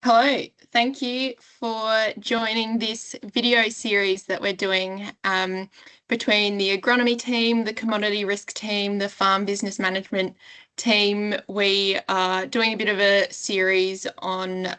Hello, thank you for joining this video series that we're doing between the agronomy team, the commodity risk team, the farm business management team. We are doing a bit of a series on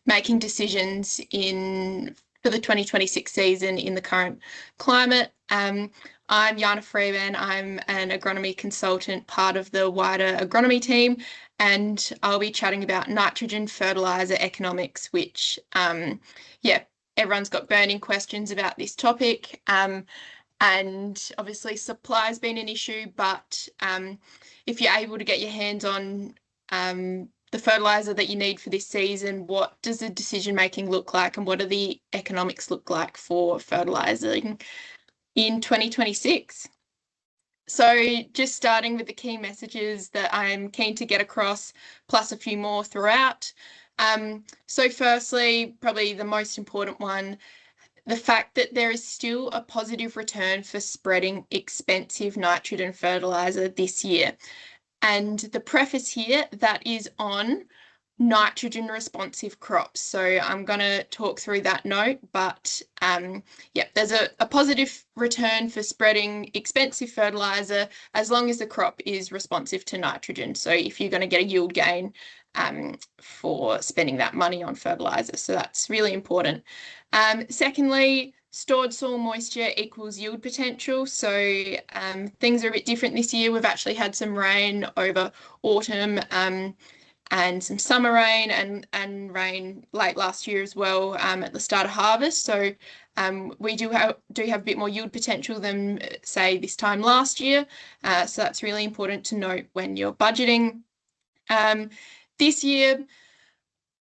making decisions for the 2026 season in the current climate. I'm Jana Freebairn. I'm an agronomy consultant, part of the wider agronomy team, and I'll be chatting about nitrogen fertiliser economics, which, everyone's got burning questions about this topic. And obviously supply has been an issue, but if you're able to get your hands on the fertiliser that you need for this season, what does the decision making look like, and what do the economics look like for fertilising in 2026? So just starting with the key messages that I'm keen to get across, plus a few more throughout. So firstly, probably the most important one, the fact that there is still a positive return for spreading expensive nitrogen fertiliser this year. And the preface here, that is on nitrogen responsive crops. So I'm going to talk through that note, but there's a positive return for spreading expensive fertiliser as long as the crop is responsive to nitrogen. So if you're going to get a yield gain for spending that money on fertiliser. So that's really important. Secondly, stored soil moisture equals yield potential. So things are a bit different this year. We've actually had some rain over autumn and some summer rain and rain late last year as well at the start of harvest. So we do have a bit more yield potential than, say, this time last year. So that's really important to note when you're budgeting. This year,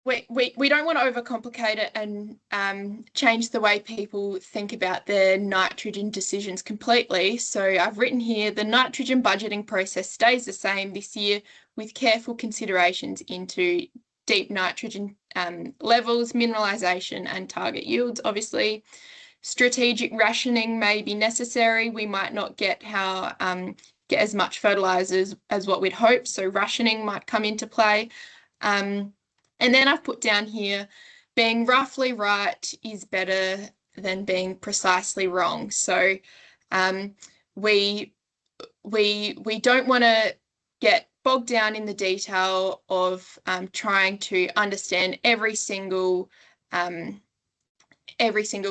we don't want to overcomplicate it and change the way people think about their nitrogen decisions completely. So I've written here, the nitrogen budgeting process stays the same this year with careful considerations into deep nitrogen levels, mineralisation and target yields. Obviously, strategic rationing may be necessary. We might not get as much fertilisers as what we'd hope, so rationing might come into play. And then I've put down here, being roughly right is better than being precisely wrong. So we don't want to get bogged down in the detail of trying to understand every single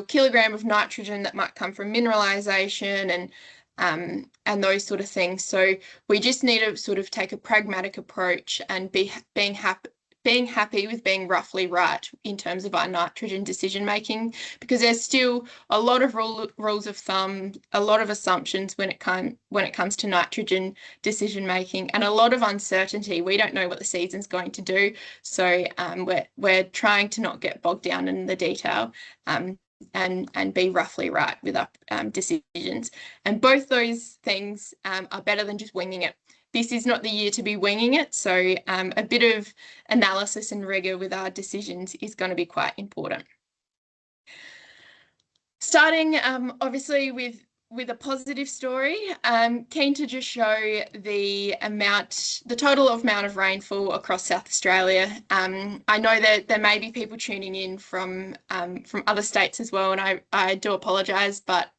kilogram of nitrogen that might come from mineralization and those sort of things. So we just need to sort of take a pragmatic approach and being happy with being roughly right in terms of our nitrogen decision making, because there's still a lot of rules of thumb, a lot of assumptions when it comes to nitrogen decision making, and a lot of uncertainty. We don't know what the season's going to do, so we're trying to not get bogged down in the detail and be roughly right with our decisions. And both those things are better than just winging it. This is not the year to be winging it, so a bit of analysis and rigour with our decisions is going to be quite important. Starting obviously with a positive story, keen to just show the total amount of rainfall across South Australia. I know that there may be people tuning in from other states as well, and I do apologise, but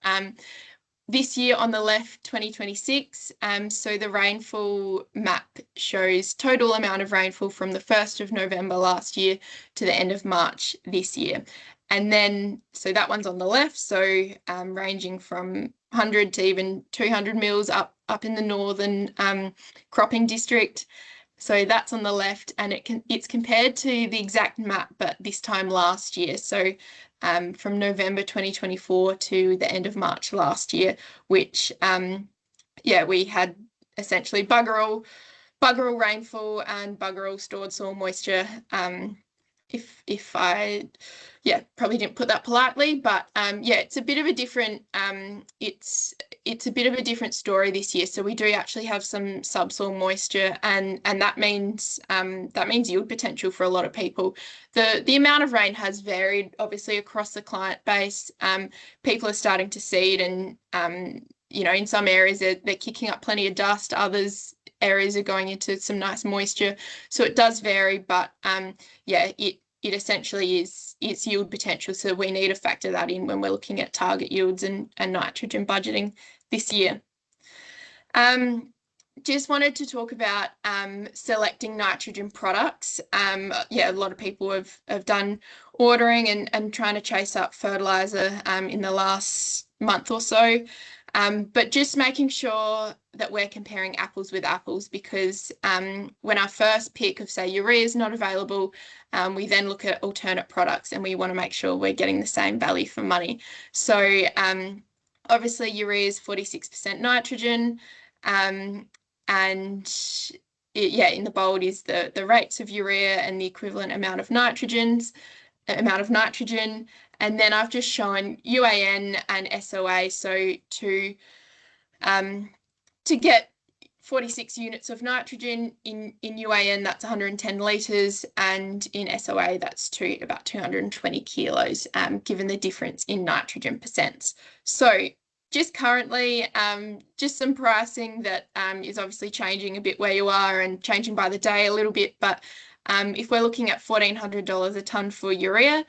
this year on the left, 2026, so the rainfall map shows total amount of rainfall from the 1st of November last year to the end of March this year. And then, so that one's on the left, so ranging from 100 to even 200 mils up in the northern cropping district. So that's on the left, and it's compared to the exact map, but this time last year. So from November 2024 to the end of March last year, which, we had essentially bugger all rainfall and bugger all stored soil moisture. If I, probably didn't put that politely, but it's a bit of a different, it's a bit of a different story this year. So we do actually have some subsoil moisture, and that means yield potential for a lot of people. The amount of rain has varied, obviously, across the client base. People are starting to seed, and in some areas they're kicking up plenty of dust. Others areas are going into some nice moisture. So it does vary, but essentially is its yield potential. So we need to factor that in when we're looking at target yields and nitrogen budgeting this year. Just wanted to talk about selecting nitrogen products. Yeah, a lot of people have done ordering and trying to chase up fertiliser in the last month or so. But just making sure that we're comparing apples with apples, because when our first pick of, say, urea is not available, we then look at alternate products and we want to make sure we're getting the same value for money. So obviously urea is 46% nitrogen, and in the bold is the rates of urea and the equivalent amount of nitrogen. And then I've just shown UAN and SOA. So to get 46 units of nitrogen in UAN, that's 110 litres, and in SOA, that's about 220 kilos, given the difference in nitrogen percents. So just currently, just some pricing that is obviously changing a bit where you are and changing by the day a little bit. But if we're looking at $1,400 a tonne for urea,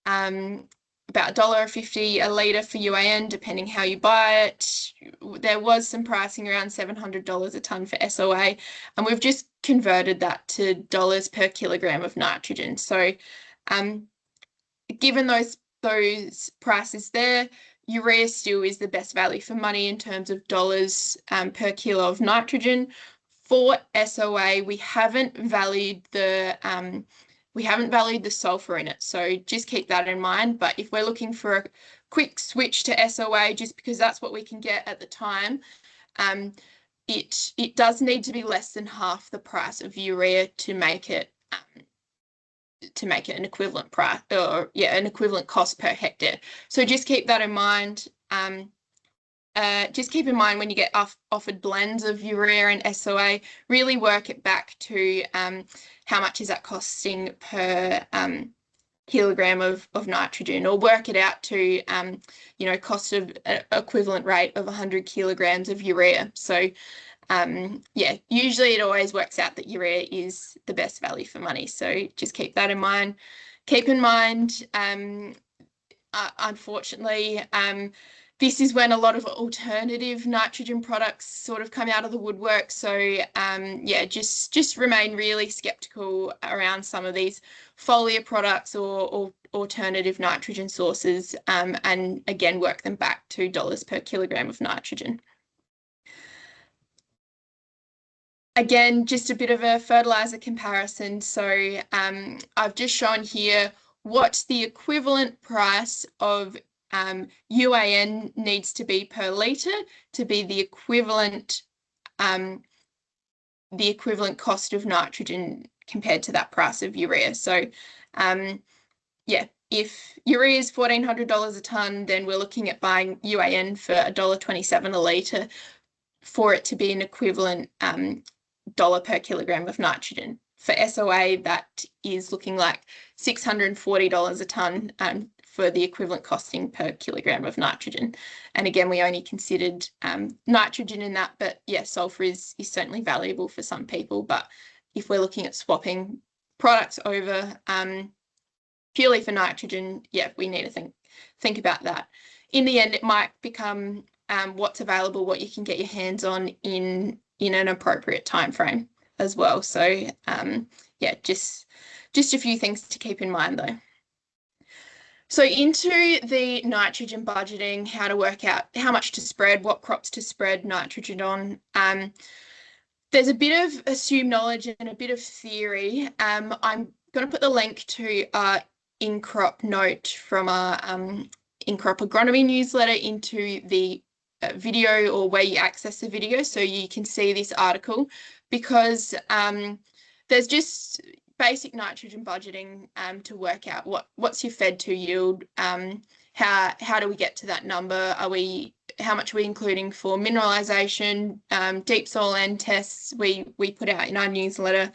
about $1.50 a litre for UAN, depending how you buy it. There was some pricing around $700 a tonne for SOA, and we've just converted that to dollars per kilogram of nitrogen. So given those prices there, urea still is the best value for money in terms of dollars per kilo of nitrogen. For SOA, we haven't valued the sulfur in it, so just keep that in mind. But if we're looking for a quick switch to SOA, just because that's what we can get at the time, it does need to be less than half the price of urea to make it an equivalent price, or an equivalent cost per hectare. So just keep that in mind. Just keep in mind when you get offered blends of urea and SOA, really work it back to how much is that costing per kilogram of nitrogen, or work it out to cost of equivalent rate of 100 kilograms of urea. So usually it always works out that urea is the best value for money. So just keep that in mind. Keep in mind, unfortunately, this is when a lot of alternative nitrogen products sort of come out of the woodwork. So just remain really skeptical around some of these foliar products or alternative nitrogen sources, and again, work them back to dollars per kilogram of nitrogen. Again, just a bit of a fertilizer comparison. So I've just shown here what the equivalent price of UAN needs to be per litre to be the equivalent cost of nitrogen compared to that price of urea. So if urea is $1,400 a tonne, then we're looking at buying UAN for $1.27 a litre for it to be an equivalent dollar per kilogram of nitrogen. For SOA, that is looking like $640 a tonne for the equivalent costing per kilogram of nitrogen. And again, we only considered nitrogen in that, but sulfur is certainly valuable for some people. But if we're looking at swapping products over purely for nitrogen, we need to think about that. In the end, it might become what's available, what you can get your hands on in an appropriate time frame as well. So just a few things to keep in mind though. So into the nitrogen budgeting, how to work out how much to spread, what crops to spread nitrogen on. There's a bit of assumed knowledge and a bit of theory. I'm going to put the link to our in-crop note from our in-crop agronomy newsletter into the video, or where you access the video, so you can see this article, because there's just basic nitrogen budgeting to work out what's your fed to yield, how do we get to that number, how much are we including for mineralization, deep soil N tests we put out in our newsletter.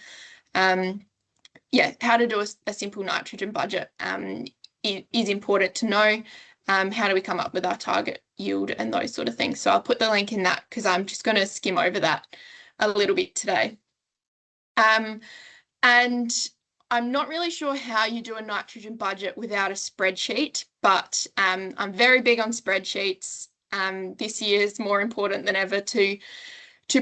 How to do a simple nitrogen budget is important to know. How do we come up with our target yield and those sort of things. So I'll put the link in that, because I'm just going to skim over that a little bit today. And I'm not really sure how you do a nitrogen budget without a spreadsheet, but I'm very big on spreadsheets. This year is more important than ever to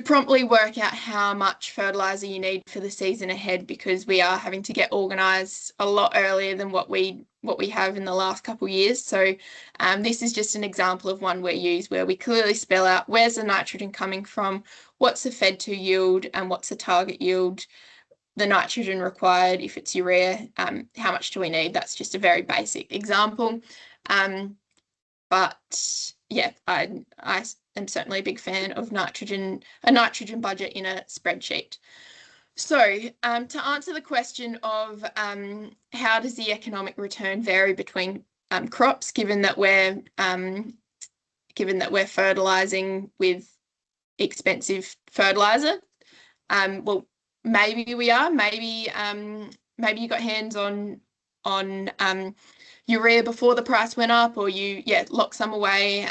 promptly work out how much fertilizer you need for the season ahead, because we are having to get organised a lot earlier than what we have in the last couple of years. So this is just an example of one we use where we clearly spell out where's the nitrogen coming from, what's the fed to yield, and what's the target yield, the nitrogen required if it's urea, how much do we need. That's just a very basic example. But yeah, I am certainly a big fan of a nitrogen budget in a spreadsheet. So to answer the question of how does the economic return vary between crops, given that we're fertilizing with expensive fertilizer, well, maybe we are. Maybe you got hands on urea before the price went up, or you locked some away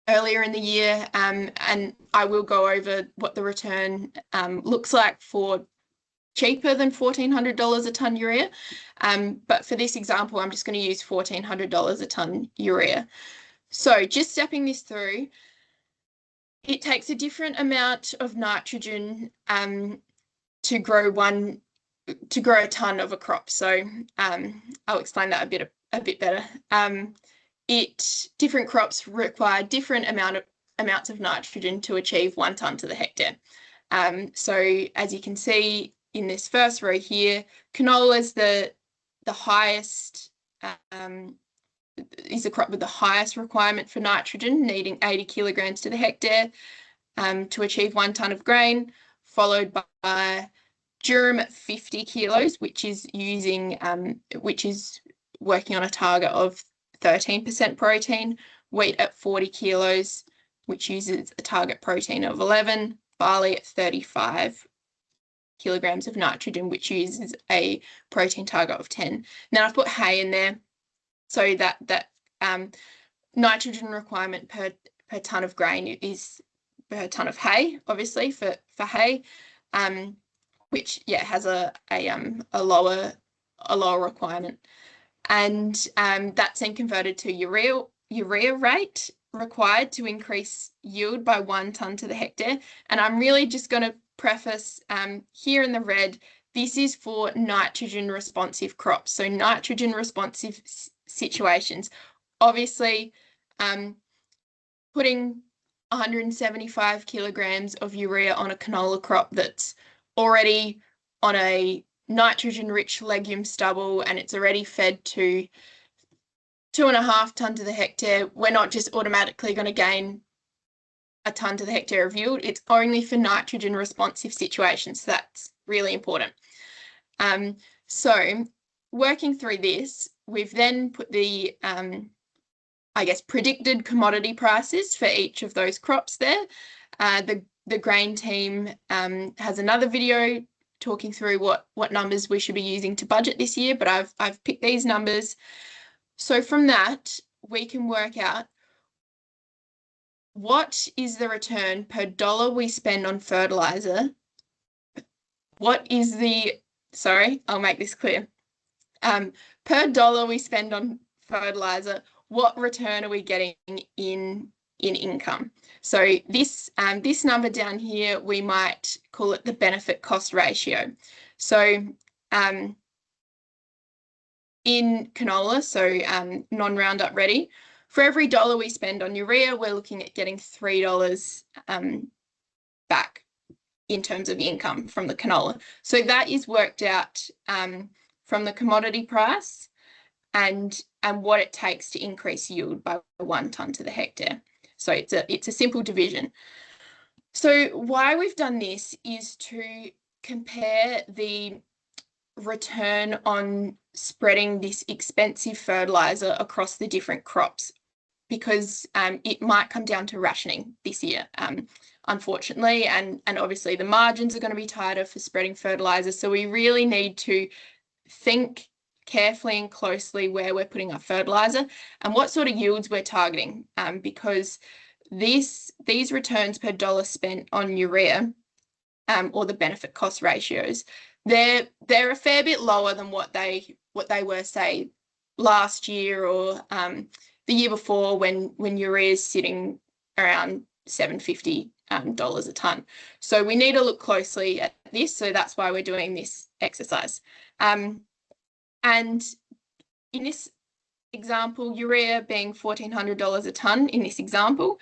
earlier in the year, and I will go over what the return looks like for cheaper than $1,400 a tonne urea. But for this example, I'm just going to use $1,400 a tonne urea. So just stepping this through, it takes a different amount of nitrogen to grow a tonne of a crop. So I'll explain that a bit better. Different crops require different amounts of nitrogen to achieve 1 tonne to the hectare. So as you can see in this first row here, canola is the highest, is the crop with the highest requirement for nitrogen, needing 80 kilograms to the hectare to achieve 1 tonne of grain, followed by durum at 50 kilos, which is working on a target of 13% protein, wheat at 40 kilos, which uses a target protein of 11, barley at 35 kilograms of nitrogen, which uses a protein target of 10. Now I've put hay in there, so that nitrogen requirement per tonne of grain is per tonne of hay, obviously for hay, which has a lower requirement, and that's then converted to urea rate required to increase yield by 1 tonne to the hectare. And I'm really just going to preface here in the red, this is for nitrogen responsive crops, so nitrogen responsive situations. Obviously, putting 175 kilograms of urea on a canola crop that's already on a nitrogen-rich legume stubble and it's already fed to 2.5 tonne to the hectare, we're not just automatically going to gain a tonne to the hectare of yield. It's only for nitrogen responsive situations. So that's really important. So working through this, we've then put the predicted commodity prices for each of those crops there. The grain team has another video talking through what numbers we should be using to budget this year, but I've picked these numbers. So from that, we can work out what is the return per dollar we spend on fertilizer. I'll make this clear. Per dollar we spend on fertilizer, what return are we getting in income? So this number down here, we might call it the benefit cost ratio. So in canola, so non-Roundup ready, for every dollar we spend on urea, we're looking at getting $3 back in terms of income from the canola. So that is worked out from the commodity price and what it takes to increase yield by 1 tonne to the hectare. So it's a simple division. So why we've done this is to compare the return on spreading this expensive fertilizer across the different crops, because it might come down to rationing this year, unfortunately, and obviously the margins are going to be tighter for spreading fertilizer. So we really need to think carefully and closely where we're putting our fertilizer and what sort of yields we're targeting, because these returns per dollar spent on urea, or the benefit cost ratios, they're a fair bit lower than what they were, say, last year or the year before, when urea is sitting around $750 a ton. So we need to look closely at this. So that's why we're doing this exercise. And in this example, urea being $1,400 a ton in this example,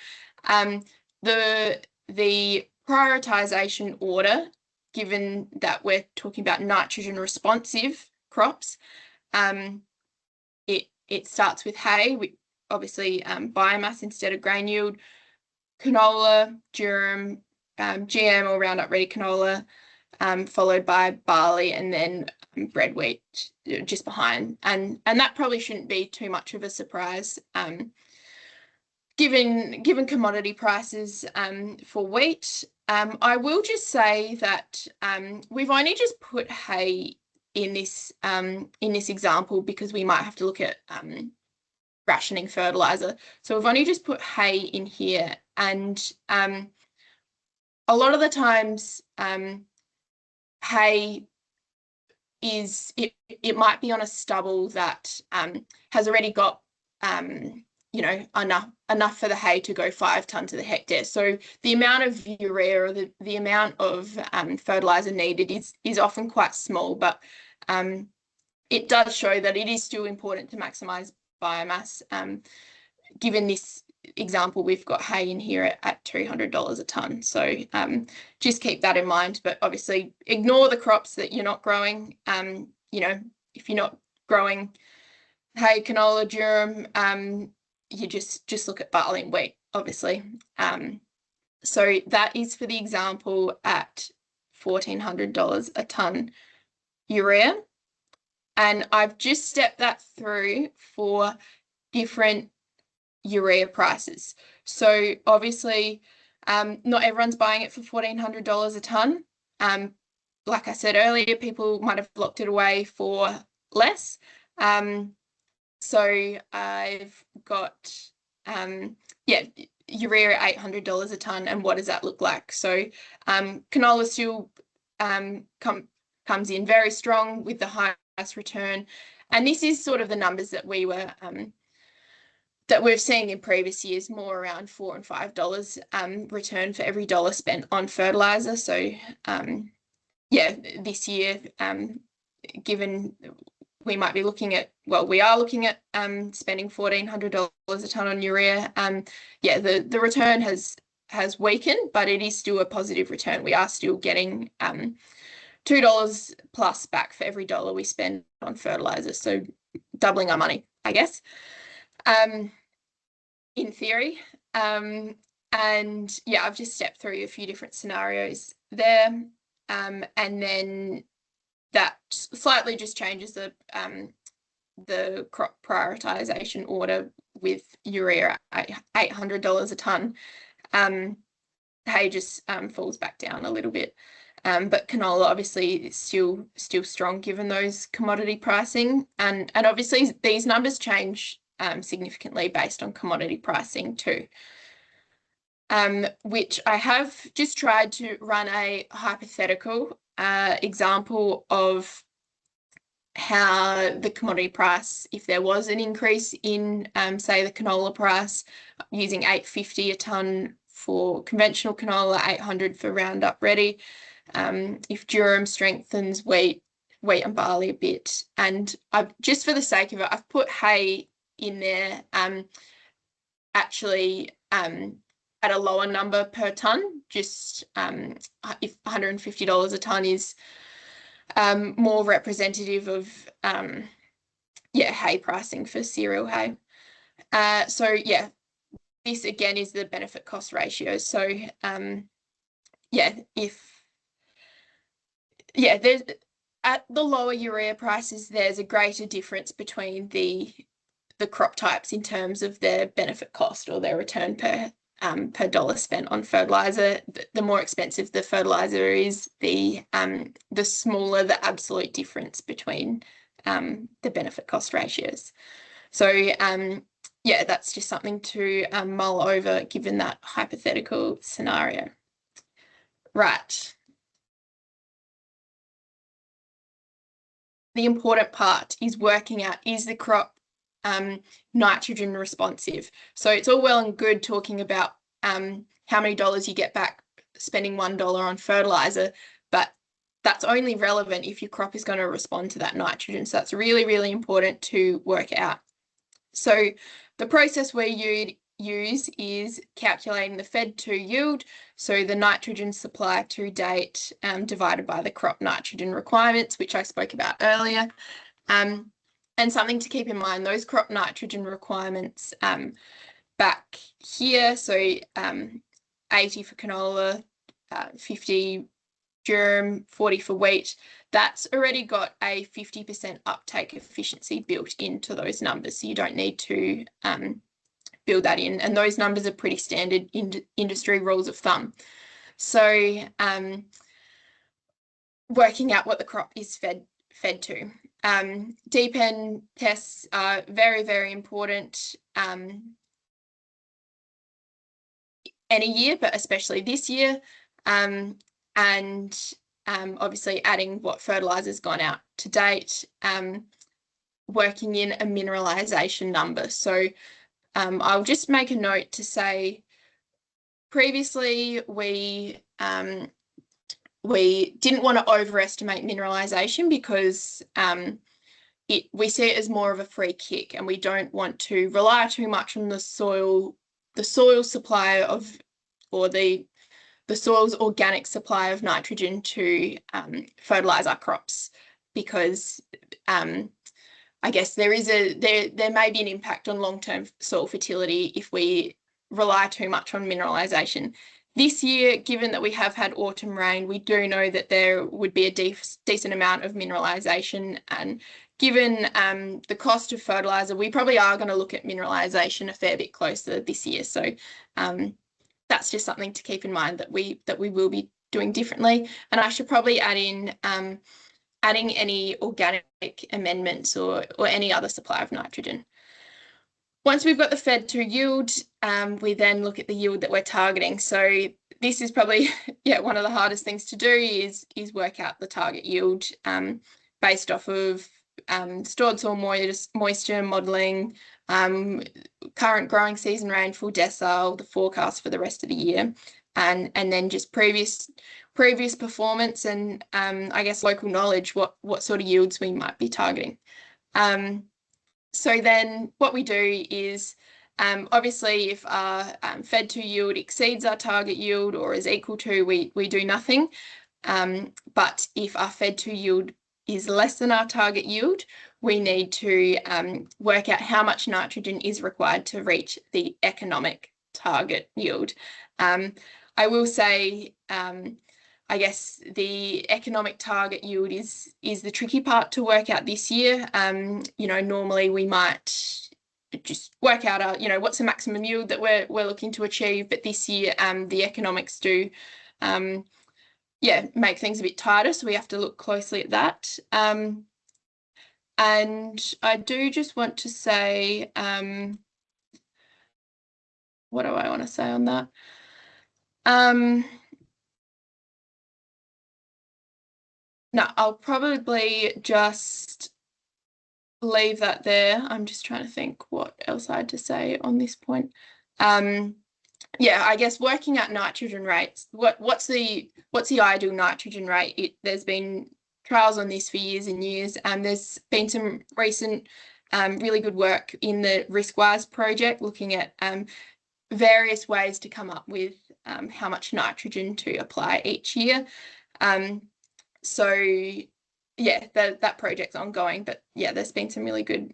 the prioritization order, given that we're talking about nitrogen responsive crops, it starts with hay, obviously biomass instead of grain yield, canola, durum, GM or Roundup Ready canola, followed by barley, and then bread wheat just behind. And that probably shouldn't be too much of a surprise, given commodity prices for wheat. I will just say that we've only just put hay in this example because we might have to look at rationing fertilizer. So we've only just put hay in here, and a lot of the times hay is, it might be on a stubble that has already got enough for the hay to go 5 tonnes to the hectare. So the amount of urea or the amount of fertilizer needed is often quite small, but it does show that it is still important to maximize biomass. Given this example, we've got hay in here at $200 a ton. So just keep that in mind, but obviously ignore the crops that you're not growing. If you're not growing hay, canola, durum, you just look at barley and wheat, obviously. So that is for the example at $1,400 a ton urea. And I've just stepped that through for different urea prices. So obviously, not everyone's buying it for $1,400 a ton. Like I said earlier, people might have locked it away for less. So I've got, urea at $800 a ton. And what does that look like? So canola still comes in very strong with the highest return. And this is sort of the numbers that we were that we've seen in previous years, more around $4 and $5 return for every dollar spent on fertilizer. So this year, given we might be looking at, we are looking at spending $1,400 a ton on urea. The return has weakened, but it is still a positive return. We are still getting $2 plus back for every dollar we spend on fertilizer. So doubling our money, I guess, in theory. And I've just stepped through a few different scenarios there. And then that slightly just changes the crop prioritization order with urea at $800 a ton. Hay just falls back down a little bit. But canola obviously is still strong given those commodity pricing. And obviously these numbers change significantly based on commodity pricing too. Which I have just tried to run a hypothetical example of how the commodity price, if there was an increase in, say, the canola price, using $850 a ton for conventional canola, $800 for Roundup Ready, if durum strengthens wheat and barley a bit. And I've, just for the sake of it, I've put hay in there, actually at a lower number per ton, just if $150 a ton is more representative of hay pricing for cereal hay. This again is the benefit cost ratio. So there's, at the lower urea prices, there's a greater difference between the crop types in terms of their benefit cost or their return per dollar spent on fertilizer. The more expensive the fertilizer is, the smaller the absolute difference between the benefit cost ratios. So that's just something to mull over given that hypothetical scenario. Right. the important part is working out, is the crop nitrogen responsive? So it's all well and good talking about how many dollars you get back spending $1 on fertiliser, but that's only relevant if your crop is going to respond to that nitrogen. So that's really, really important to work out. So the process we use is calculating the fed-to yield, so the nitrogen supply to date divided by the crop nitrogen requirements, which I spoke about earlier. And something to keep in mind, those crop nitrogen requirements back here, so 80 for canola, 50 durum, 40 for wheat, that's already got a 50% uptake efficiency built into those numbers. So you don't need to build that in. And those numbers are pretty standard industry rules of thumb. So working out what the crop is fed to. Deep end tests are very, very important any year, but especially this year. And obviously adding what fertiliser's gone out to date, working in a mineralisation number. So I'll just make a note to say previously we didn't want to overestimate mineralisation because we see it as more of a free kick, and we don't want to rely too much on the soil supply of, or the soil's organic supply of nitrogen to fertilise our crops, because I guess there may be an impact on long-term soil fertility if we rely too much on mineralisation. This year, given that we have had autumn rain, we do know that there would be a decent amount of mineralisation, and given the cost of fertiliser, we probably are going to look at mineralisation a fair bit closer this year. So that's just something to keep in mind, that we will be doing differently. And I should probably add in adding any organic amendments or any other supply of nitrogen. Once we've got the fed-to yield, we then look at the yield that we're targeting. So this is probably one of the hardest things to do is work out the target yield based off of stored soil moisture modelling, current growing season rainfall decile, the forecast for the rest of the year, and then just previous performance and I guess local knowledge, what sort of yields we might be targeting. So then what we do is obviously if our fed-to yield exceeds our target yield or is equal to, we do nothing. But if our fed-to yield is less than our target yield, we need to work out how much nitrogen is required to reach the economic target yield. I will say, I guess the economic target yield is the tricky part to work out this year. Normally we might just work out our, what's the maximum yield that we're looking to achieve, but this year the economics do make things a bit tighter, so we have to look closely at that. And I do just want to say, what do I want to say on that? No, I'll probably just leave that there. I'm just trying to think what else I had to say on this point. I guess working out nitrogen rates. What's the ideal nitrogen rate? There's been trials on this for years and years, and there's been some recent really good work in the Riskwise project looking at various ways to come up with how much nitrogen to apply each year. That project's ongoing, but there's been some really good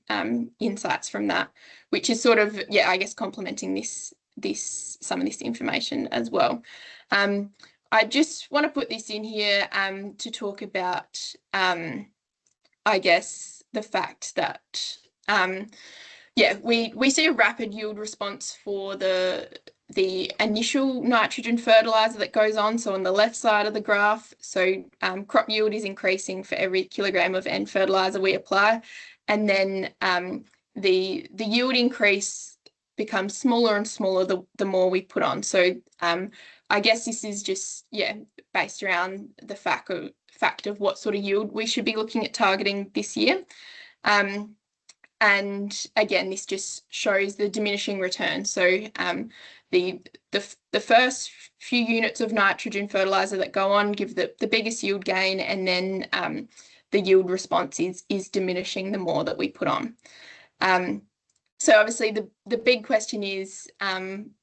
insights from that, which is sort of I guess complementing some of this information as well. I just want to put this in here to talk about I guess the fact that we see a rapid yield response for the initial nitrogen fertilizer that goes on. So on the left side of the graph, so crop yield is increasing for every kilogram of N fertilizer we apply, and then the yield increase becomes smaller and smaller the more we put on. So I guess this is just based around the fact fact of what sort of yield we should be looking at targeting this year. And again, this just shows the diminishing return. So the first few units of nitrogen fertiliser that go on give the biggest yield gain, and then the yield response is diminishing the more that we put on. So obviously the big question is,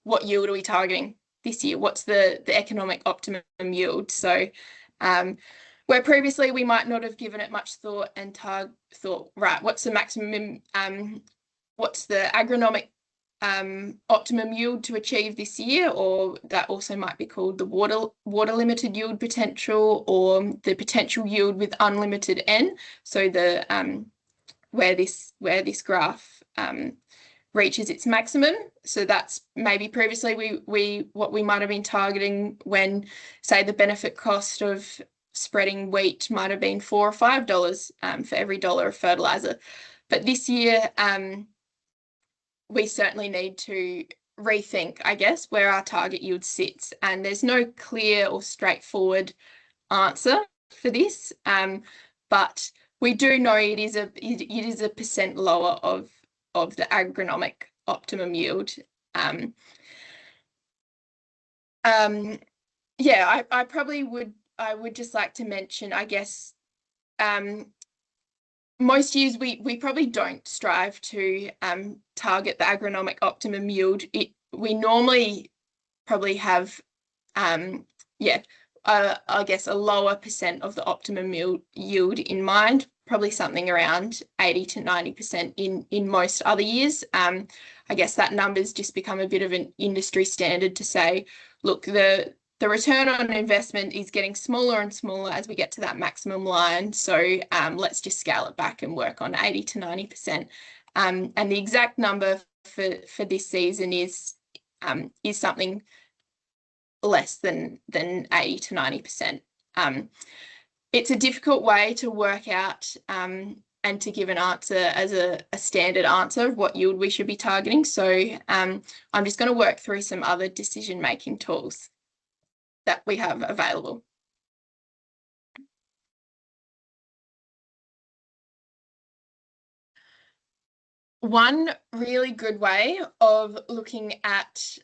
what yield are we targeting this year? What's the economic optimum yield? So where previously we might not have given it much thought and thought, right, what's the maximum, what's the agronomic optimum yield to achieve this year? Or that also might be called the water limited yield potential, or the potential yield with unlimited N. So the where this graph reaches its maximum. So that's maybe previously what we might have been targeting when, say, the benefit cost of spreading wheat might have been $4 or $5 for every dollar of fertilizer. But this year, we certainly need to rethink, I guess, where our target yield sits. And there's no clear or straightforward answer for this, but we do know it is a percent lower of the agronomic optimum yield. Yeah, I would just like to mention, I guess, most years we probably don't strive to target the agronomic optimum yield. We normally probably have, I guess, a lower percent of the optimum yield in mind, probably something around 80 to 90% in most other years. I guess that number's just become a bit of an industry standard to say, look, the return on investment is getting smaller and smaller as we get to that maximum line. So let's just scale it back and work on 80 to 90%. And the exact number for this season is something less than 80 to 90%. It's a difficult way to work out and to give an answer as a standard answer of what yield we should be targeting. So I'm just going to work through some other decision-making tools that we have available. One really good way of looking at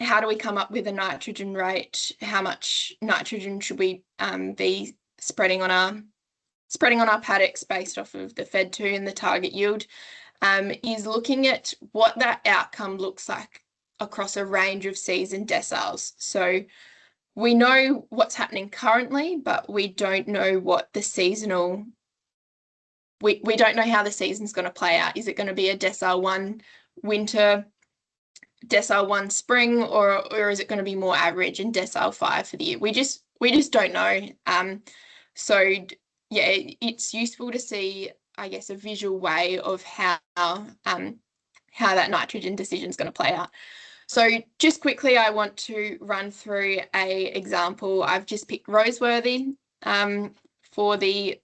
how do we come up with a nitrogen rate, how much nitrogen should we be spreading on our paddocks based off of the Fed2 and the target yield, is looking at what that outcome looks like across a range of season deciles. So we know what's happening currently, but we don't know what the seasonal, we don't know how the season's going to play out. Is it going to be a decile 1 winter, decile 1 spring, or is it going to be more average and decile 5 for the year? We just don't know. So yeah, it's useful to see, I guess, a visual way of how that nitrogen decision is going to play out. So just quickly, I want to run through a example. I've just picked Roseworthy for the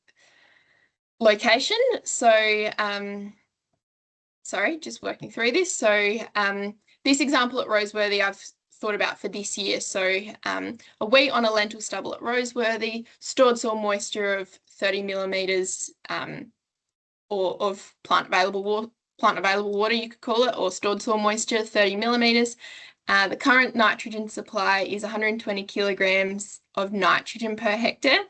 location. So sorry, just working through this. So this example at Roseworthy I've thought about for this year. So a wheat on a lentil stubble at Roseworthy, stored soil moisture of 30 millimetres or of plant available water, you could call it, or stored soil moisture, 30 millimetres. The current nitrogen supply is 120 kilograms of nitrogen per hectare,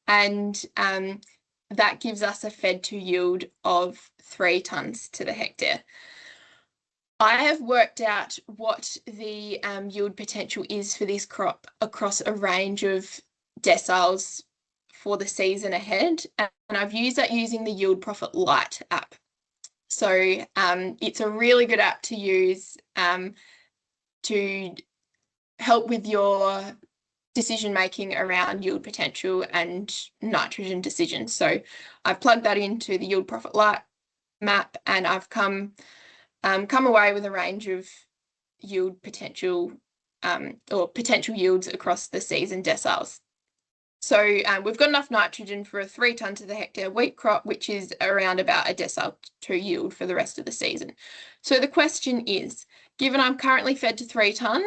and that gives us a Fed2 yield of 3 tonnes to the hectare. I have worked out what the yield potential is for this crop across a range of deciles for the season ahead, and I've used that using the Yield Profit Lite app. So it's a really good app to use to help with your decision making around yield potential and nitrogen decisions. So I've plugged that into the Yield Profit Lite map, and I've come away with a range of yield potential or potential yields across the season deciles. So we've got enough nitrogen for a 3 tonne to the hectare wheat crop, which is around about a decile 2 yield for the rest of the season. So the question is, given I'm currently fed to 3 tonne,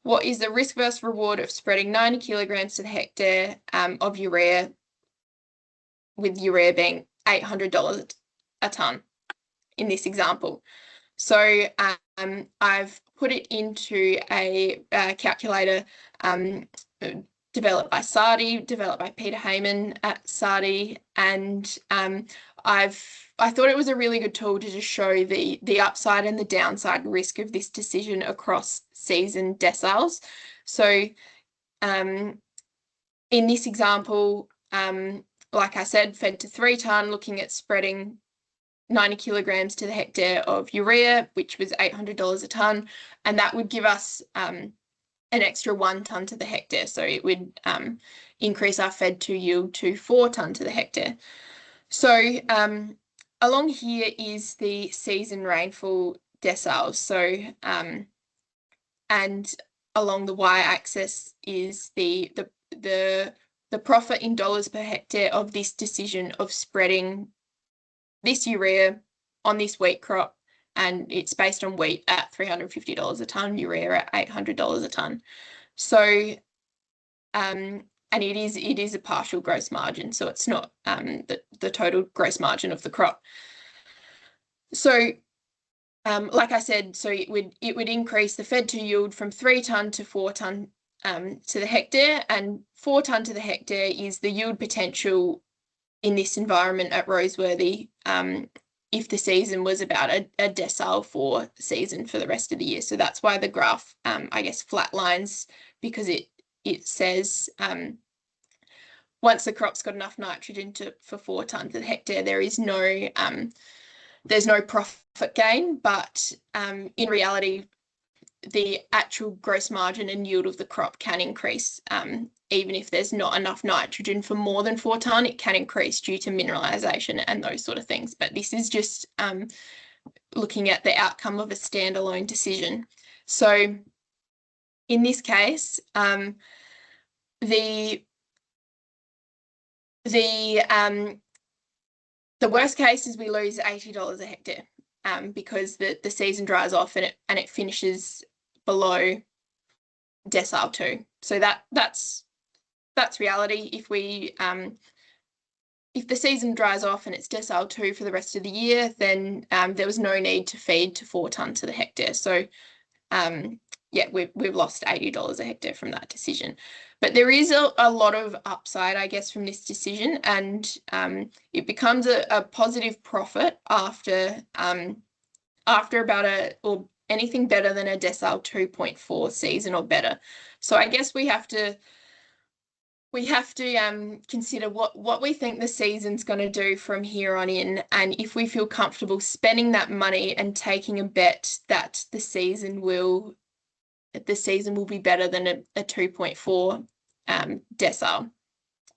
what is the risk versus reward of spreading 90 kilograms to the hectare of urea, with urea being $800 a tonne in this example? So I've put it into a calculator developed by Sardi, developed by Peter Heyman at Sardi, and I thought it was a really good tool to just show the upside and the downside risk of this decision across season deciles. So in this example, like I said, fed to 3 tonne, looking at spreading 90 kilograms to the hectare of urea, which was $800 a tonne, and that would give us an extra 1 tonne to the hectare. So it would increase our fed to yield to 4 tonne to the hectare. So along here is the season rainfall deciles. So and along the y-axis is the profit in dollars per hectare of this decision of spreading this urea on this wheat crop, and it's based on wheat at $350 a tonne, urea at $800 a tonne. So, and it is a partial gross margin, so it's not the total gross margin of the crop. So, like I said, so it would increase the fed to yield from 3 tonne to 4 tonne to the hectare, and 4 tonne to the hectare is the yield potential in this environment at Roseworthy if the season was about a decile 4 season for the rest of the year. So that's why the graph, I guess, flatlines, because it says once the crop's got enough nitrogen for 4 tonnes to the hectare, there's no profit gain, but in reality, the actual gross margin and yield of the crop can increase. Even if there's not enough nitrogen for more than 4 tonne, it can increase due to mineralization and those sort of things. But this is just looking at the outcome of a standalone decision. So in this case, the worst case is we lose $80 a hectare because the season dries off and it finishes below decile 2. So that's reality. If the season dries off and it's decile 2 for the rest of the year, then there was no need to feed to 4 tonne to the hectare. So yeah, we've lost $80 a hectare from that decision. But there is a lot of upside, I guess, from this decision, and it becomes a positive profit after about or anything better than a decile 2.4 season or better. So I guess we have to consider what we think the season's going to do from here on in, and if we feel comfortable spending that money and taking a bet that the season will be better than a 2.4 decile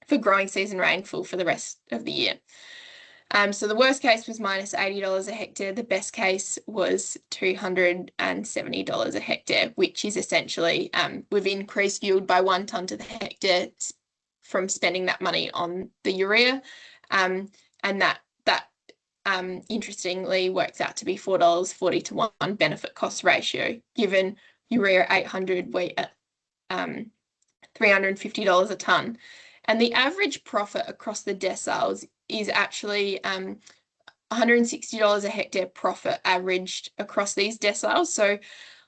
for growing season rainfall for the rest of the year. So the worst case was minus $80 a hectare. The best case was $270 a hectare, which is essentially we've increased yield by 1 tonne to the hectare from spending that money on the urea, and that interestingly works out to be $4.40 to 1 benefit cost ratio, given urea 800, wheat at $350 a tonne. And the average profit across the deciles is actually $160 a hectare profit averaged across these deciles. So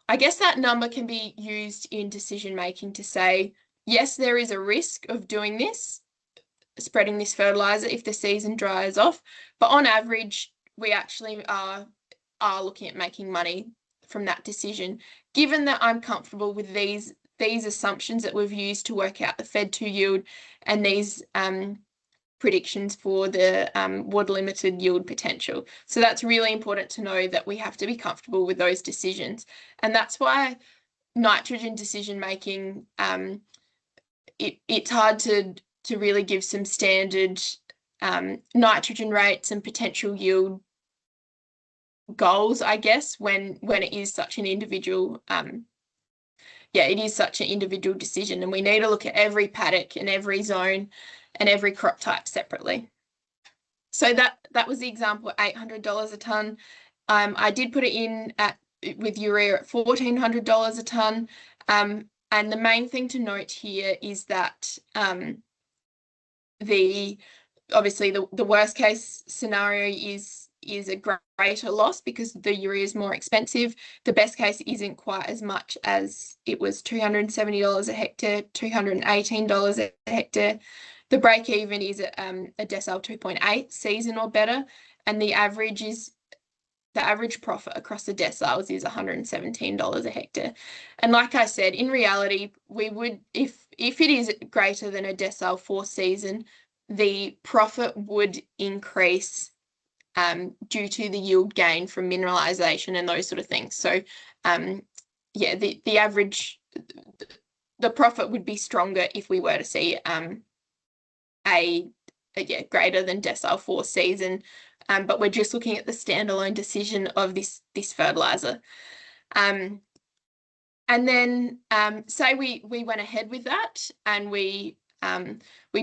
I guess that number can be used in decision making to say, yes, there is a risk of doing this, spreading this fertilizer if the season dries off, but on average, we actually are looking at making money from that decision. Given that I'm comfortable with these assumptions that we've used to work out the fed to yield and these predictions for the water limited yield potential. So that's really important to know, that we have to be comfortable with those decisions. And that's why nitrogen decision making, it's hard to really give some standard nitrogen rates and potential yield goals, I guess, when it is such an individual yeah, it is such an individual decision, and we need to look at every paddock and every zone and every crop type separately. So that was the example, $800 a tonne. I did put it in with urea at $1,400 a tonne. And the main thing to note here is that obviously the worst case scenario is a greater loss because the urea is more expensive. The best case isn't quite as much, as it was $270 a hectare, $218 a hectare. The break even is a decile 2.8 season or better, and the average profit across the deciles is $117 a hectare. And like I said, in reality, we would, if it is greater than a decile 4 season, the profit would increase due to the yield gain from mineralization and those sort of things. So yeah, the average, the profit would be stronger if we were to see a greater than decile 4 season, but we're just looking at the standalone decision of this fertilizer. And then say we went ahead with that, and we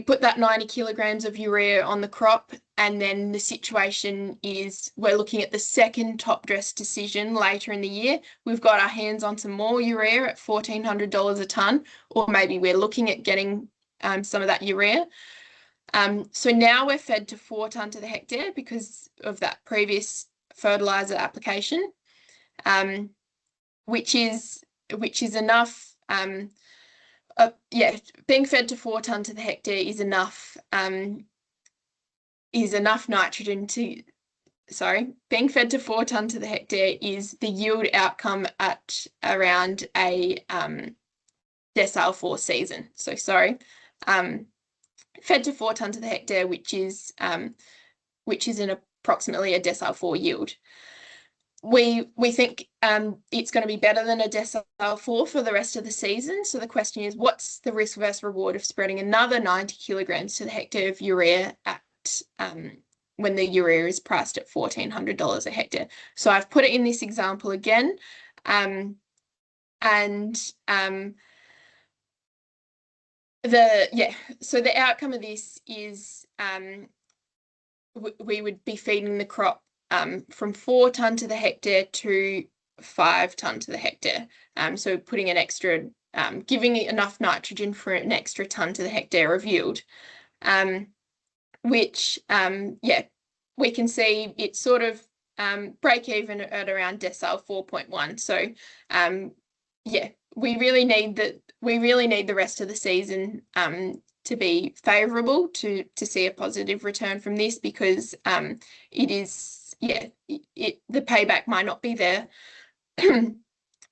put that 90 kilograms of urea on the crop, and then the situation is we're looking at the second top dress decision later in the year. We've got our hands on some more urea at $1,400 a tonne, or maybe we're looking at getting some of that urea. So now we're fed to 4 tonne to the hectare because of that previous fertilizer application, which is enough. Being fed to 4 tonne to the hectare is enough nitrogen to. Sorry, being fed to 4 tonne to the hectare is the yield outcome at around a decile 4 season. So sorry. Fed to 4 tonne to the hectare, which is in approximately a decile 4 yield. We think it's going to be better than a decile 4 for the rest of the season. So the question is, what's the risk versus reward of spreading another 90 kilograms to the hectare of urea at when the urea is priced at $1,400 a hectare? So I've put it in this example again, so the outcome of this is we would be feeding the crop from 4 tonne to the hectare to 5 tonne to the hectare. So putting an extra, giving it enough nitrogen for an extra tonne to the hectare of yield, which we can see it's sort of break even at around decile 4.1. So we really need the rest of the season to be favourable to see a positive return from this, because it is the payback might not be there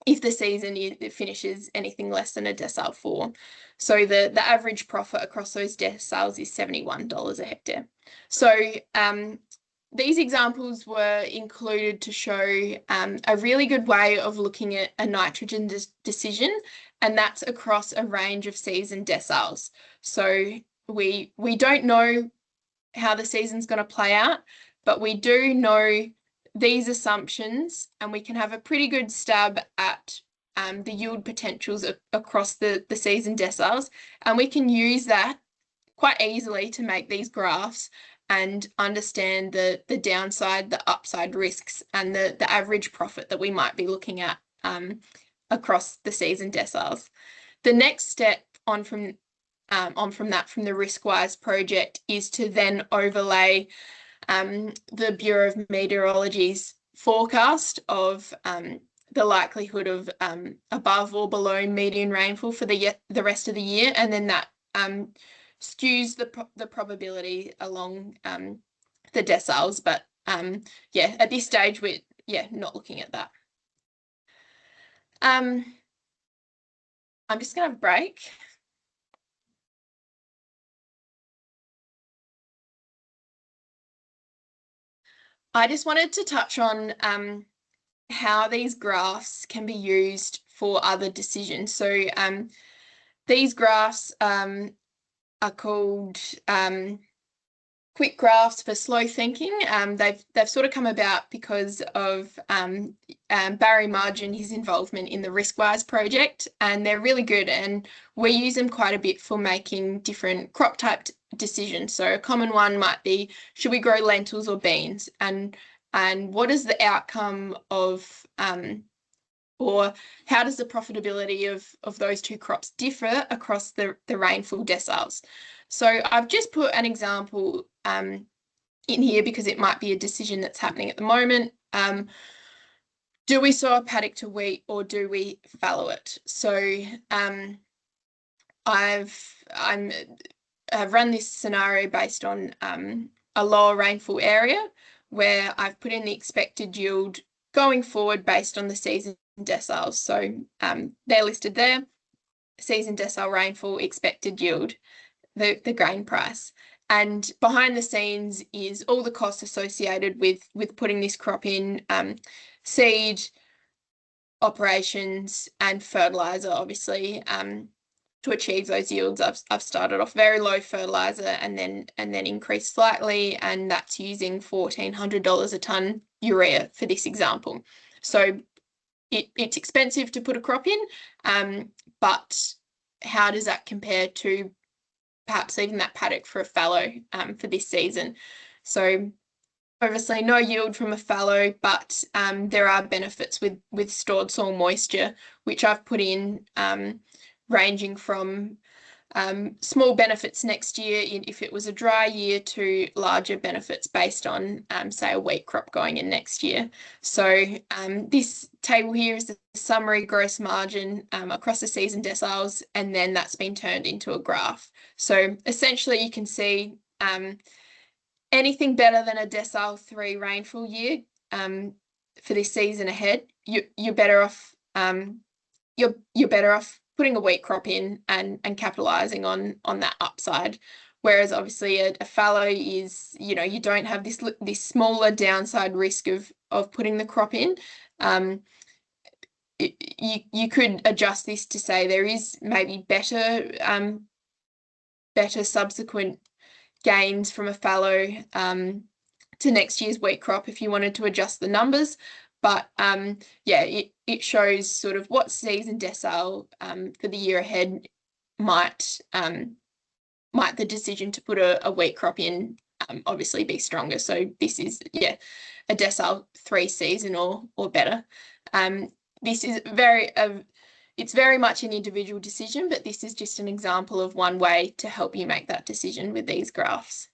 if the season finishes anything less than a decile 4. So the average profit across those deciles is $71 a hectare. So these examples were included to show a really good way of looking at a nitrogen decision, and that's across a range of season deciles. So we don't know how the season's going to play out, but we do know these assumptions, and we can have a pretty good stab at the yield potentials across the season deciles, and we can use that quite easily to make these graphs and understand the downside, the upside risks, and the average profit that we might be looking at across the season deciles. The next step on from that, from the Riskwise project, is to then overlay the Bureau of Meteorology's forecast of the likelihood of above or below median rainfall for the rest of the year, and then that skews the probability along the deciles. But at this stage we're not looking at that. I'm just going to have a break. I just wanted to touch on how these graphs can be used for other decisions. So these graphs are called quick graphs for slow thinking. They've sort of come about because of Barry Margin, his involvement in the Riskwise project, and they're really good, and we use them quite a bit for making different crop type decisions. So a common one might be, should we grow lentils or beans? And what is the outcome of or how does the profitability of those two crops differ across the rainfall deciles? So I've just put an example in here because it might be a decision that's happening at the moment. Do we sow a paddock to wheat or do we fallow it? So I've run this scenario based on a lower rainfall area where I've put in the expected yield going forward based on the season deciles. So they're listed there: season decile rainfall, expected yield, the grain price. And behind the scenes is all the costs associated with putting this crop in, seed, operations, and fertiliser, obviously. To achieve those yields, I've started off very low fertiliser and then increased slightly, and that's using $1,400 a tonne urea for this example. So it's expensive to put a crop in, but how does that compare to perhaps even that paddock for a fallow for this season? So obviously no yield from a fallow, but there are benefits with stored soil moisture, which I've put in, ranging from small benefits next year if it was a dry year to larger benefits based on, say, a wheat crop going in next year. So this table here is the summary gross margin across the season deciles, and then that's been turned into a graph. So essentially you can see anything better than a decile 3 rainfall year for this season ahead, you're better off. You're better off putting a wheat crop in and capitalizing on that upside. Whereas obviously a fallow is, you don't have this smaller downside risk of putting the crop in. You could adjust this to say there is maybe better subsequent gains from a fallow to next year's wheat crop if you wanted to adjust the numbers. But yeah, it shows sort of what season decile for the year ahead might the decision to put a wheat crop in obviously be stronger. So this is, yeah, a decile 3 season or better. This is it's very much an individual decision, but this is just an example of one way to help you make that decision with these graphs.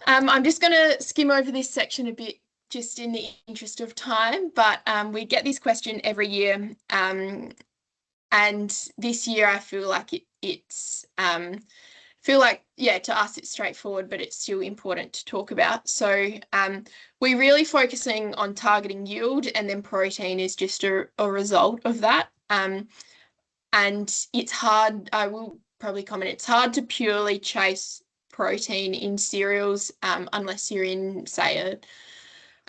I'm just going to skim over this section a bit just in the interest of time, but we get this question every year, and this year I feel like yeah, to us it's straightforward, but it's still important to talk about. So we're really focusing on targeting yield, and then protein is just a result of that. And it's hard, I will probably comment, it's hard to purely chase protein in cereals unless you're in, say,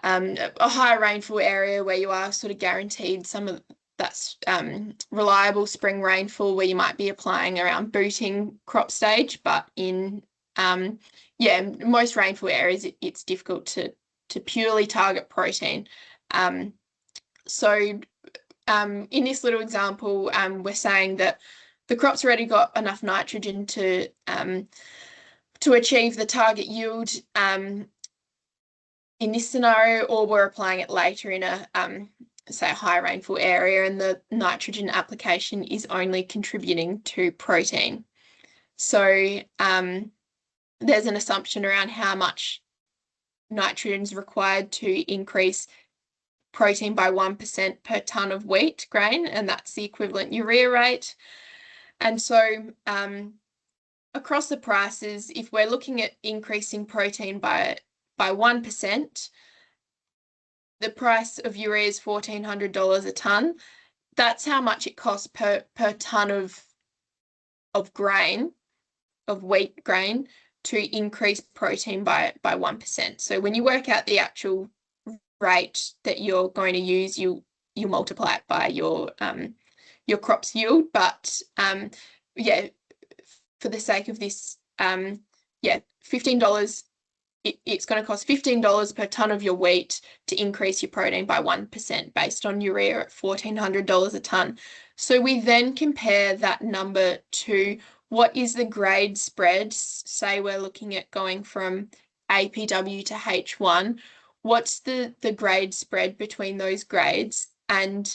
a higher rainfall area where you are sort of guaranteed some of that's reliable spring rainfall, where you might be applying around booting crop stage. But in yeah, most rainfall areas it's difficult to purely target protein. So in this little example, we're saying that the crop's already got enough nitrogen to achieve the target yield in this scenario, or we're applying it later in a say a high rainfall area, and the nitrogen application is only contributing to protein. So there's an assumption around how much nitrogen is required to increase protein by 1% per tonne of wheat grain, and that's the equivalent urea rate. And so across the prices, if we're looking at increasing protein by 1%, the price of urea is $1,400 a tonne. That's how much it costs per tonne of grain, of wheat grain, to increase protein by 1%. So when you work out the actual rate that you're going to use, you multiply it by your crop's yield. But yeah, for the sake of this, yeah, $15. It's going to cost $15 per tonne of your wheat to increase your protein by 1% based on urea at $1,400 a tonne. So we then compare that number to what is the grade spread. Say we're looking at going from APW to H1. What's the grade spread between those grades? And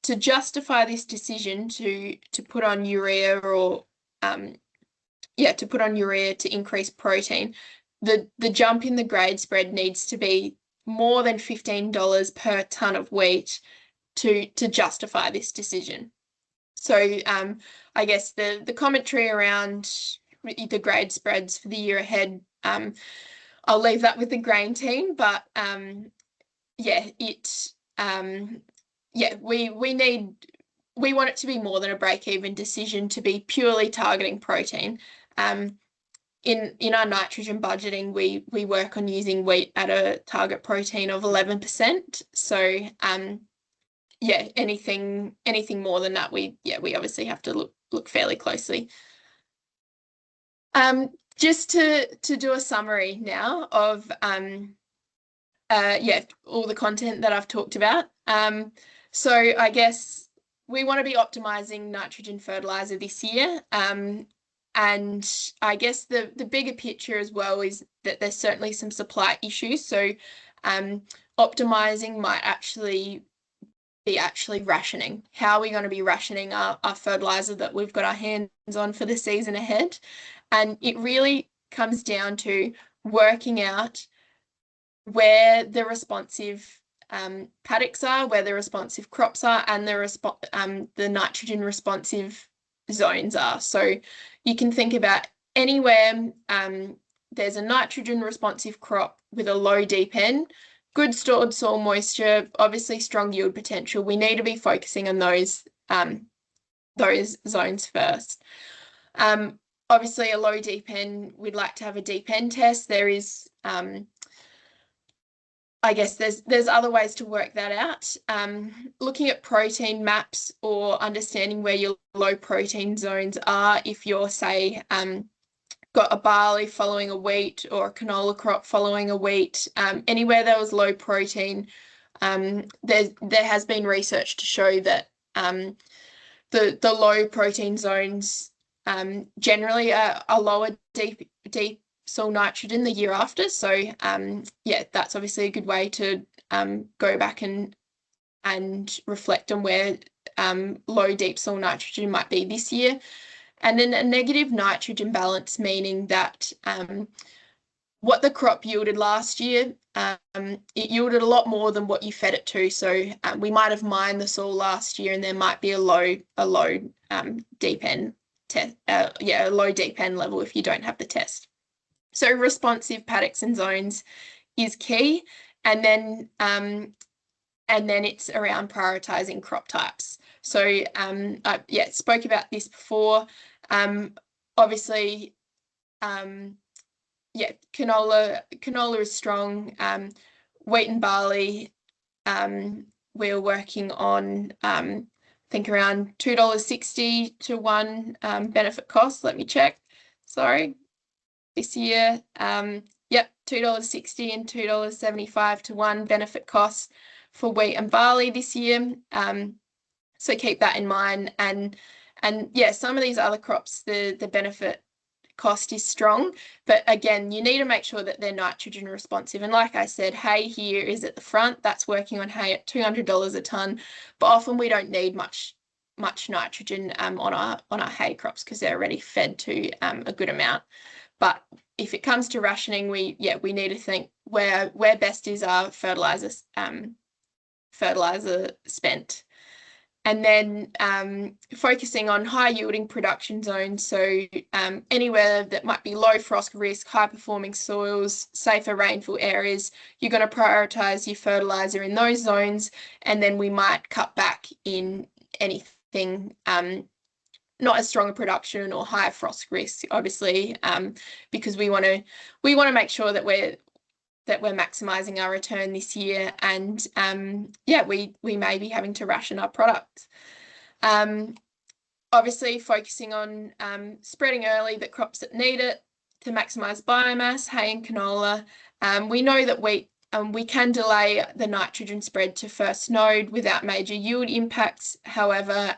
to justify this decision to put on urea or to put on urea to increase protein, the jump in the grade spread needs to be more than $15 per tonne of wheat to justify this decision. So I guess the commentary around the grade spreads for the year ahead, I'll leave that with the grain team, but we want it to be more than a break-even decision to be purely targeting protein. In our nitrogen budgeting, we work on using wheat at a target protein of 11%. So anything more than that, we obviously have to look fairly closely. Just to do a summary now of all the content that I've talked about. So I guess we want to be optimizing nitrogen fertilizer this year. And I guess the bigger picture as well is that there's certainly some supply issues. So optimizing might actually be rationing. How are we going to be rationing our fertilizer that we've got our hands on for the season ahead? And it really comes down to working out where the responsive paddocks are, where the responsive crops are, and the nitrogen responsive zones are. So you can think about anywhere there's a nitrogen responsive crop with a low deep N, good stored soil moisture, obviously strong yield potential. We need to be focusing on those zones first. Obviously a low deep N, we'd like to have a deep N test. There is I guess there's other ways to work that out. Looking at protein maps or understanding where your low protein zones are, if you're, say, got a barley following a wheat or a canola crop following a wheat, anywhere there was low protein, there has been research to show that the low protein zones generally are lower deep soil nitrogen the year after. So that's obviously a good way to go back and reflect on where low deep soil nitrogen might be this year. And then a negative nitrogen balance, meaning that what the crop yielded last year, it yielded a lot more than what you fed it to. So we might have mined the soil last year and there might be a low deep N test, a low deep N level if you don't have the test. So responsive paddocks and zones is key, and then it's around prioritizing crop types. So I spoke about this before. Obviously, canola is strong. Wheat and barley, we're working on I think around $2.60 to 1 benefit cost. Let me check. Sorry. This year, $2.60 and $2.75 to 1 benefit cost for wheat and barley this year. So keep that in mind. And some of these other crops, the benefit cost is strong, but again, you need to make sure that they're nitrogen responsive. And like I said, hay here is at the front. That's working on hay at $200 a tonne, but often we don't need much nitrogen on our hay crops because they're already fed to a good amount. But if it comes to rationing, we need to think where best is our fertilizer spent. And then focusing on high yielding production zones. So anywhere that might be low frost risk, high performing soils, safer rainfall areas, you're going to prioritize your fertilizer in those zones. And then we might cut back in anything not as strong a production or higher frost risk, obviously, because we want to make sure that we're maximizing our return this year. And we may be having to ration our product. Obviously, focusing on spreading early the crops that need it. to maximise biomass, hay and canola. We know that wheat, we can delay the nitrogen spread to first node without major yield impacts. However,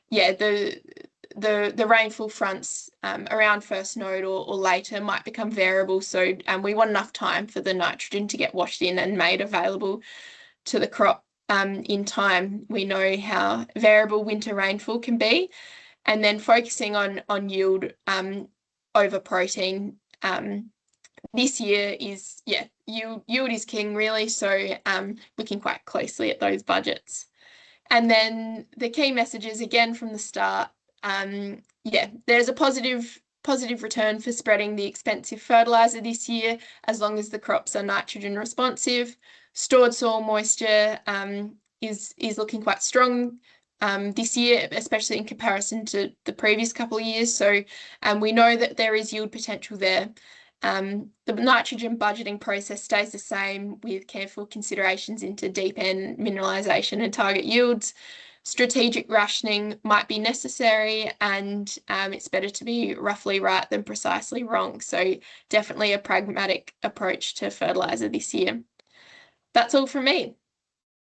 yeah, the rainfall fronts around first node or later might become variable. So we want enough time for the nitrogen to get washed in and made available to the crop in time. We know how variable winter rainfall can be, and then focusing on yield over protein. This year is, yeah, yield is king really. So looking quite closely at those budgets. And then the key messages again from the start, yeah, there's a positive return for spreading the expensive fertiliser this year, as long as the crops are nitrogen responsive. Stored soil moisture is looking quite strong this year, especially in comparison to the previous couple of years. So we know that there is yield potential there. The nitrogen budgeting process stays the same, with careful considerations into deep end mineralisation and target yields. Strategic rationing might be necessary, and it's better to be roughly right than precisely wrong. So definitely a pragmatic approach to fertiliser this year. That's all from me.